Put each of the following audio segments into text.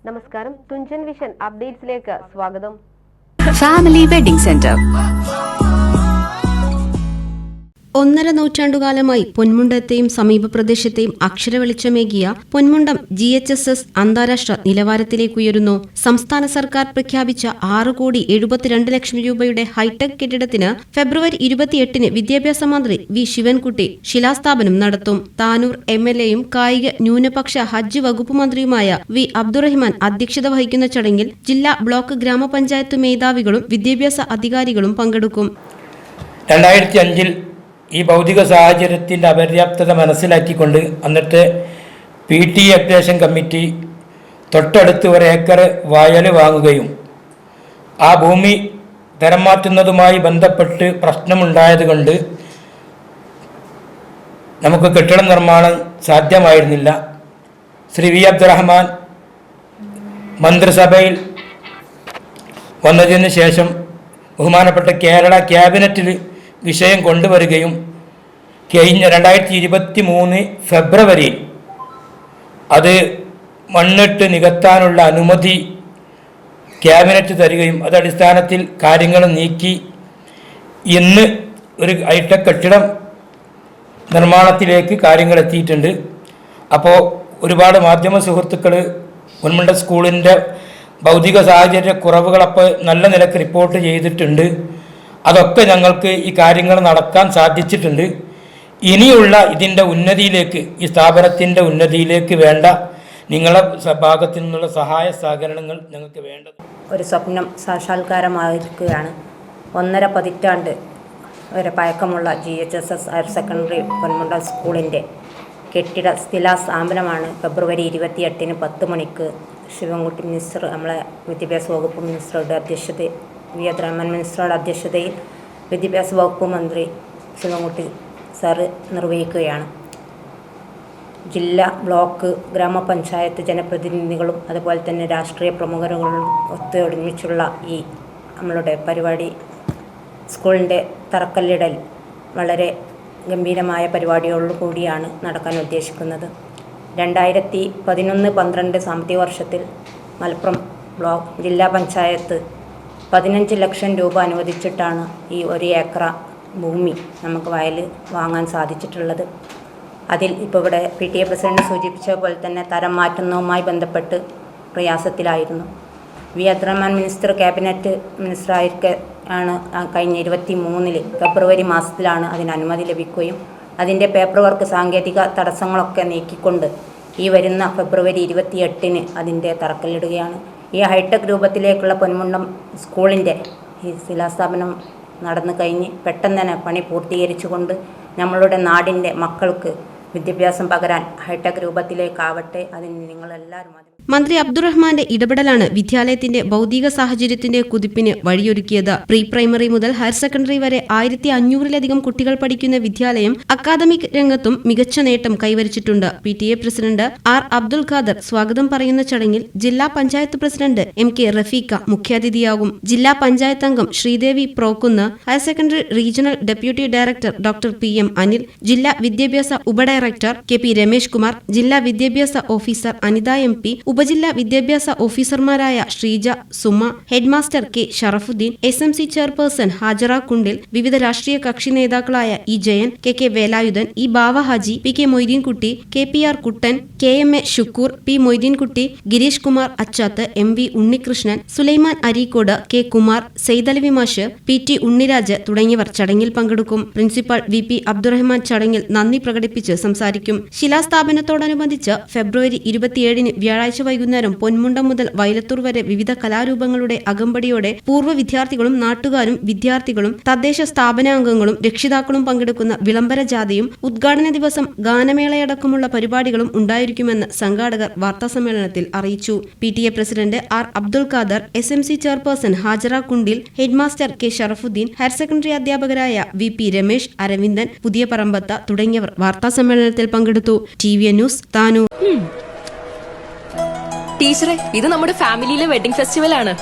നമസ്കാരം, തുഞ്ചൻ വിഷൻ അപ്ഡേറ്റ്സിലേക്ക് സ്വാഗതം. Family wedding centre. 1.5 നൂറ്റാണ്ടുകാലമായി പൊന്മുണ്ടത്തെയും സമീപ പ്രദേശത്തെയും അക്ഷരവെളിച്ചമേകിയ പൊന്മുണ്ടം GHSS അന്താരാഷ്ട്ര നിലവാരത്തിലേക്കുയരുന്നു. സംസ്ഥാന സർക്കാർ പ്രഖ്യാപിച്ച 6.72 കോടി രൂപയുടെ ഹൈടെക് കെട്ടിടത്തിന് ഫെബ്രുവരി 28-ന് വിദ്യാഭ്യാസ മന്ത്രി വി ശിവൻകുട്ടി ശിലാസ്ഥാപനം നടത്തും. താനൂർ MLA-യും കായിക ന്യൂനപക്ഷ ഹജ്ജ് വകുപ്പ് മന്ത്രിയുമായ വി അബ്ദുറഹിമാൻ അധ്യക്ഷത വഹിക്കുന്ന ചടങ്ങിൽ ജില്ലാ ബ്ലോക്ക് ഗ്രാമപഞ്ചായത്ത് മേധാവികളും വിദ്യാഭ്യാസ അധികാരികളും പങ്കെടുക്കും. 2005-ൽ ഈ ഭൗതിക സാഹചര്യത്തിൻ്റെ അപര്യാപ്തത മനസ്സിലാക്കിക്കൊണ്ട് അന്നത്തെ PTA അപ്ഡേഷൻ കമ്മിറ്റി തൊട്ടടുത്ത് 1 ഏക്കർ വയൽ വാങ്ങുകയും ആ ഭൂമി തരം മാറ്റുന്നതുമായി ബന്ധപ്പെട്ട് പ്രശ്നമുണ്ടായതുകൊണ്ട് നമുക്ക് കെട്ടിട നിർമ്മാണം സാധ്യമായിരുന്നില്ല. ശ്രീ വി അബ്ദുറഹ്മാൻ മന്ത്രിസഭയിൽ വന്നതിന് ശേഷം ബഹുമാനപ്പെട്ട കേരള ക്യാബിനറ്റിൽ വിഷയം കൊണ്ടുവരികയും കഴിഞ്ഞ 2023 ഫെബ്രുവരിയിൽ അത് മണ്ണിട്ട് നികത്താനുള്ള അനുമതി ക്യാബിനറ്റ് തരികയും അതടിസ്ഥാനത്തിൽ കാര്യങ്ങൾ നീക്കി ഇന്ന് ഒരു ഹൈടെക് കെട്ടിടം നിർമ്മാണത്തിലേക്ക് കാര്യങ്ങൾ എത്തിയിട്ടുണ്ട്. അപ്പോൾ ഒരുപാട് മാധ്യമ സുഹൃത്തുക്കൾ പൊന്മുണ്ട സ്കൂളിൻ്റെ ഭൗതിക സാഹചര്യ കുറവുകളപ്പോൾ നല്ല നിലക്ക് റിപ്പോർട്ട് ചെയ്തിട്ടുണ്ട്. അതൊക്കെ ഞങ്ങൾക്ക് ഈ കാര്യങ്ങൾ നടക്കാൻ സാധിച്ചിട്ടുണ്ട്. ഇനിയുള്ള ഇതിൻ്റെ ഉന്നതിയിലേക്ക്, ഈ സ്ഥാപനത്തിൻ്റെ ഉന്നതിയിലേക്ക് വേണ്ട നിങ്ങളെ ഭാഗത്തു നിന്നുള്ള സഹായ സഹകരണങ്ങൾ ഞങ്ങൾക്ക് വേണ്ടത്. ഒരു സ്വപ്നം സാക്ഷാത്കാരമായിരിക്കുകയാണ്. 1.5 പതിറ്റാണ്ട് വരെ പഴക്കമുള്ള GHSS ഹയർ സെക്കൻഡറി പൊന്മുണ്ട സ്കൂളിൻ്റെ കെട്ടിട സ്ഥിലാസ്ഥാപനമാണ് ഫെബ്രുവരി 28-ന് 10 മണിക്ക് ശിവൻകുട്ടി മിനിസ്റ്റർ, നമ്മളെ വിദ്യാഭ്യാസ വകുപ്പ് മിനിസ്റ്ററുടെ അധ്യക്ഷതയിൽ, വി അബ്ദുറഹ്മാൻ മിനിസ്റ്ററുടെ അധ്യക്ഷതയിൽ വിദ്യാഭ്യാസ വകുപ്പ് മന്ത്രി ശിവൻകുട്ടി സാറ് നിർവഹിക്കുകയാണ്. ജില്ലാ ബ്ലോക്ക് ഗ്രാമപഞ്ചായത്ത് ജനപ്രതിനിധികളും അതുപോലെ തന്നെ രാഷ്ട്രീയ പ്രമുഖരും ഒത്തൊരുമിച്ചുള്ള ഈ നമ്മളുടെ പരിപാടി, സ്കൂളിൻ്റെ തറക്കല്ലിടൽ വളരെ ഗംഭീരമായ പരിപാടിയോടുകൂടിയാണ് നടക്കാൻ ഉദ്ദേശിക്കുന്നത്. 2011-12 സാമ്പത്തിക വർഷത്തിൽ മലപ്പുറം ബ്ലോക്ക് ജില്ലാ പഞ്ചായത്ത് 15 ലക്ഷം രൂപ അനുവദിച്ചിട്ടാണ് ഈ 1 ഏക്കർ ഭൂമി നമുക്ക് വയൽ വാങ്ങാൻ സാധിച്ചിട്ടുള്ളത്. അതിൽ ഇപ്പോൾ ഇവിടെ PTA പ്രസിഡന്റ് സൂചിപ്പിച്ച പോലെ തന്നെ തരം മാറ്റുന്നതുമായി ബന്ധപ്പെട്ട് പ്രയാസത്തിലായിരുന്നു. വി അബ്ദുറഹ്മാൻ മിനിസ്റ്റർ ക്യാബിനറ്റ് മിനിസ്റ്ററായിരിക്കെ ആണ് കഴിഞ്ഞ 23-ൽ ഫെബ്രുവരി മാസത്തിലാണ് അതിന് അനുമതി ലഭിക്കുകയും അതിൻ്റെ പേപ്പർ വർക്ക് സാങ്കേതിക തടസ്സങ്ങളൊക്കെ നീക്കിക്കൊണ്ട് ഈ വരുന്ന ഫെബ്രുവരി 28-ന് അതിൻ്റെ തറക്കല്ലിടുകയാണ്. ഈ ഹൈടെക് രൂപത്തിലേക്കുള്ള പൊന്മുണ്ടം സ്കൂളിൻ്റെ ഈ ശിലാസ്ഥാപനം നടന്നു കഴിഞ്ഞ് പെട്ടെന്ന് തന്നെ പണി പൂർത്തീകരിച്ചുകൊണ്ട് നമ്മളുടെ നാടിൻ്റെ മക്കൾക്ക് വിദ്യാഭ്യാസം പകരാൻ ഹൈടെക് രൂപത്തിലേക്കാവട്ടെ. അതിന് നിങ്ങളെല്ലാവരും മന്ത്രി അബ്ദുറഹ്മാന്റെ ഇടപെടലാണ് വിദ്യാലയത്തിന്റെ ഭൗതിക സാഹചര്യത്തിന്റെ കുതിപ്പിന് വഴിയൊരുക്കിയത്. പ്രീ പ്രൈമറി മുതൽ ഹയർ സെക്കൻഡറി വരെ 1500-ലധികം കുട്ടികൾ പഠിക്കുന്ന വിദ്യാലയം അക്കാദമിക് രംഗത്തും മികച്ച നേട്ടം കൈവരിച്ചിട്ടുണ്ട്. PTA president R Abdul Khader സ്വാഗതം പറയുന്ന ചടങ്ങിൽ ജില്ലാ പഞ്ചായത്ത് പ്രസിഡന്റ് MK റഫീഖ മുഖ്യാതിഥിയാകും. ജില്ലാ പഞ്ചായത്ത് അംഗം ശ്രീദേവി പ്രോക്കുന്ന്, higher secondary regional deputy director doctor PM Anil, ജില്ലാ വിദ്യാഭ്യാസ ഉപഡയറക്ടർ KP രമേശ് കുമാർ, ജില്ലാ വിദ്യാഭ്യാസ ഓഫീസർ അനിത MP, ഉപജില്ലാ വിദ്യാഭ്യാസ ഓഫീസർമാരായ Sreeja, Suma, headmaster K Sharafuddin, SMC chairperson Hajara Kundil, വിവിധ രാഷ്ട്രീയ കക്ഷി നേതാക്കളായ E Jayan, KK Velayudhan, E ബാവ ഹാജി, PK മൊയ്തീൻകുട്ടി, KPR കുട്ടൻ, KMA Shukkur, P Moideenkutty, Girish Kumar അച്ചാത്ത്, MV Unnikrishnan, Sulaiman Areekode, K Kumar, Saithalavi മാഷ്, PT ഉണ്ണിരാജ് തുടങ്ങിയവർ ചടങ്ങിൽ പങ്കെടുക്കും. പ്രിൻസിപ്പൽ VP അബ്ദുറഹ്മാൻ ചടങ്ങിൽ നന്ദി പ്രകടിപ്പിച്ച് സംസാരിക്കും. ശിലാസ്ഥാപനത്തോടനുബന്ധിച്ച് ഫെബ്രുവരി 27-ന് വ്യാഴാഴ്ച വൈകുന്നേരം പൊന്മുണ്ടം മുതൽ വയലത്തൂർ വരെ വിവിധ കലാരൂപങ്ങളുടെ അകമ്പടിയോടെ പൂർവ്വ വിദ്യാർത്ഥികളും നാട്ടുകാരും വിദ്യാർത്ഥികളും തദ്ദേശ സ്ഥാപനാംഗങ്ങളും രക്ഷിതാക്കളും പങ്കെടുക്കുന്ന വിളംബര ജാഥയും ഉദ്ഘാടന ദിവസം ഗാനമേളയടക്കമുള്ള പരിപാടികളും ഉണ്ടായിരിക്കുമെന്ന് സംഘാടകർ വാർത്താസമ്മേളനത്തിൽ അറിയിച്ചു. PTA president R Abdul Khader, SMC chairperson Hajara Kundil, headmaster K Sharafuddin, higher secondary അധ്യാപകരായ VP രമേശ്, അരവിന്ദൻ, പുതിയ പറമ്പത്ത തുടങ്ങിയവർ വാർത്താസമ്മേളനത്തിൽ പങ്കെടുത്തു. TVN news, Tanur. ടീച്ചറെ, ഇത് നമ്മുടെ ഫാമിലിയിലെ വെഡിംഗ് ഫെസ്റ്റിവൽ ആണ്.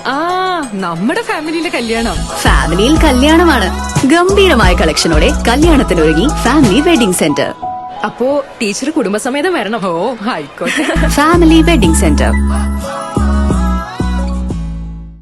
നമ്മുടെ ഫാമിലിയിലെ കല്യാണം. ഫാമിലിയിൽ കല്യാണമാണ്. ഗംഭീരമായ കളക്ഷനോടെ കല്യാണത്തിനൊരുങ്ങി ഫാമിലി വെഡിംഗ് സെന്റർ. അപ്പോ ടീച്ചർ കുടുംബസമേതം വരണം. ഓ ആയിക്കോട്ടെ. Family wedding centre.